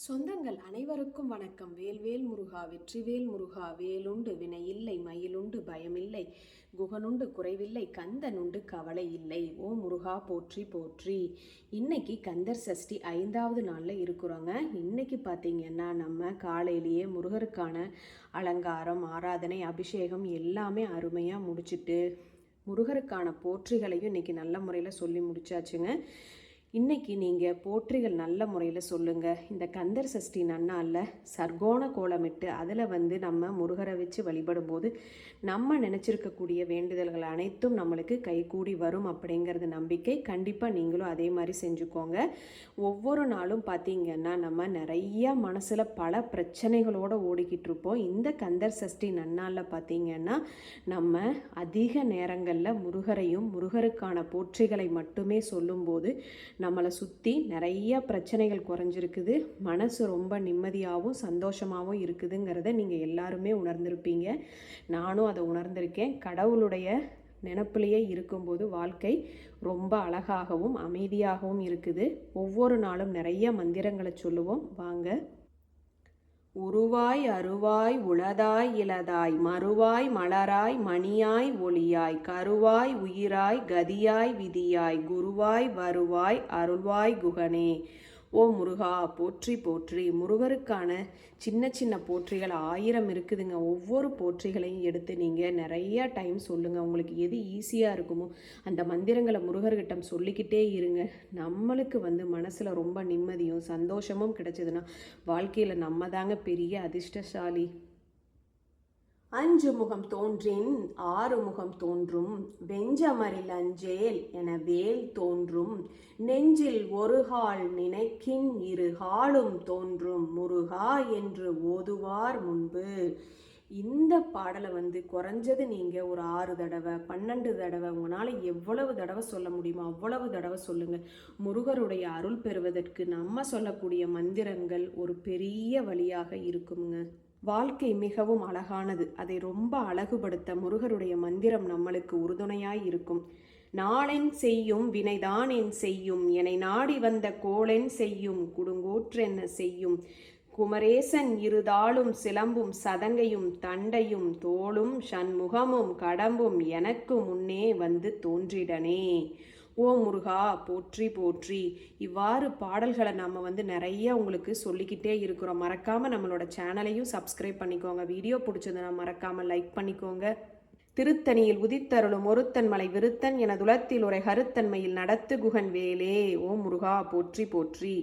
சொந்தங்கள் அனைவருக்கும் வணக்கம். வேல்வேல் முருகா, வெற்றிவேல் முருகா. வேலுண்டு வினையில்லை, மயிலுண்டு பயமில்லை, குகனுண்டு குறைவில்லை, கந்தனுண்டு கவலை இல்லை. ஓ முருகா போற்றி போற்றி. இன்னைக்கு கந்தர் சஷ்டி 5வது நாளில் இருக்கிறோங்க. இன்னைக்கு பார்த்தீங்கன்னா நம்ம காலையிலேயே முருகருக்கான அலங்காரம், ஆராதனை, அபிஷேகம் எல்லாமே அருமையாக முடிச்சுட்டு முருகருக்கான போற்றிகளையும் இன்றைக்கி நல்ல முறையில் சொல்லி முடிச்சாச்சுங்க. இன்றைக்கி நீங்கள் போற்றிகள் நல்ல முறையில் சொல்லுங்கள். இந்த கந்தர் சஷ்டி நன்னாளில் சர்க்கோண கோலமிட்டு அதில் நம்ம முருகரை வச்சு வழிபடும் போது நம்ம நினச்சிருக்கக்கூடிய வேண்டுதல்கள் அனைத்தும் நம்மளுக்கு கைகூடி வரும் அப்படிங்கிறது நம்பிக்கை. கண்டிப்பாக நீங்களும் அதே மாதிரி செஞ்சுக்கோங்க. ஒவ்வொரு நாளும் பார்த்திங்கன்னா நம்ம நிறையா மனசில் பல பிரச்சனைகளோடு ஓடிக்கிட்டு இருப்போம். இந்த கந்தர் சஷ்டி நன்னாளில் பார்த்திங்கன்னா நம்ம அதிக நேரங்களில் முருகரையும் முருகருக்கான போற்றிகளை மட்டுமே சொல்லும்போது நம்மளை சுற்றி நிறைய பிரச்சனைகள் குறைஞ்சிருக்குது. மனசு ரொம்ப நிம்மதியாகவும் சந்தோஷமாகவும் இருக்குதுங்கிறத நீங்கள் எல்லாருமே உணர்ந்திருப்பீங்க. நானும் அதை உணர்ந்திருக்கேன். கடவுளுடைய நினப்பிலேயே இருக்கும்போது வாழ்க்கை ரொம்ப அழகாகவும் அமைதியாகவும் இருக்குது. ஒவ்வொரு நாளும் நிறைய மந்திரங்களை சொல்லுவோம். வாங்க. உருவாய் அருவாய் உளதாய் இளதாய் மறுவாய் மலராய் மணியாய் ஒளியாய் கருவாய் உயிராய் கதியாய் விதியாய் குருவாய் வருவாய் அருள்வாய் குகனே. ஓ முருகா போற்றி போற்றி. முருகருக்கான சின்ன சின்ன போற்றிகள் 1000 இருக்குதுங்க. ஒவ்வொரு போற்றிகளையும் எடுத்து நீங்கள் நிறையா டைம் சொல்லுங்கள். உங்களுக்கு எது ஈஸியாக இருக்குமோ அந்த மந்திரங்களை முருகர்கிட்ட சொல்லிக்கிட்டே இருங்க. நம்மளுக்கு மனசில் ரொம்ப நிம்மதியும் சந்தோஷமும் கிடைச்சதுன்னா வாழ்க்கையில் நம்ம தாங்க பெரிய அதிர்ஷ்டசாலி. 5 முகம் தோன்றின் 6 முகம் தோன்றும், வெஞ்சமரில் அஞ்சேல் என வேல் தோன்றும், நெஞ்சில் ஒரு கால் நினைக்கின் 2 காலும் தோன்றும் முருகா என்று ஓதுவார் முன்பு. இந்த பாடலை குறைஞ்சது நீங்கள் ஒரு 6 தடவை 12 தடவை உங்களால் எவ்வளவு தடவை சொல்ல முடியுமோ அவ்வளவு தடவை சொல்லுங்கள். முருகருடைய அருள் பெறுவதற்கு நம்ம சொல்லக்கூடிய மந்திரங்கள் ஒரு பெரிய வழியாக இருக்குங்க. வாழ்க்கை மிகவும் அழகானது. அதை ரொம்ப அழகுபடுத்த முருகருடைய மந்திரம் நம்மளுக்கு உறுதுணையாய் இருக்கும். நாளென் செய்யும் வினைதான் என் செய்யும், என்னை நாடி வந்த கோளென் செய்யும், குடுங்கூற்றென்ன செய்யும், குமரேசன் இருதாளும் சிலம்பும் சதங்கையும் தண்டையும் தோளும் சண்முகமும் கடம்பும் எனக்கு முன்னே தோன்றிடனே. ஓ முருகா போற்றி போற்றி. இவ்வாறு பாடல்களை நம்ம நிறைய உங்களுக்கு சொல்லிக்கிட்டே இருக்கிறோம். மறக்காமல் நம்மளோட சேனலையும் சப்ஸ்கிரைப் பண்ணிக்கோங்க. வீடியோ பிடிச்சதுன்னா மறக்காமல் லைக் பண்ணிக்கோங்க. திருத்தணியில் உதித்தருளும் ஒருத்தன் மலை விருத்தன் என துளத்தில் உரை கருத்தன்மையில் நடத்து குகன் வேலே. ஓ முருகா போற்றி போற்றி.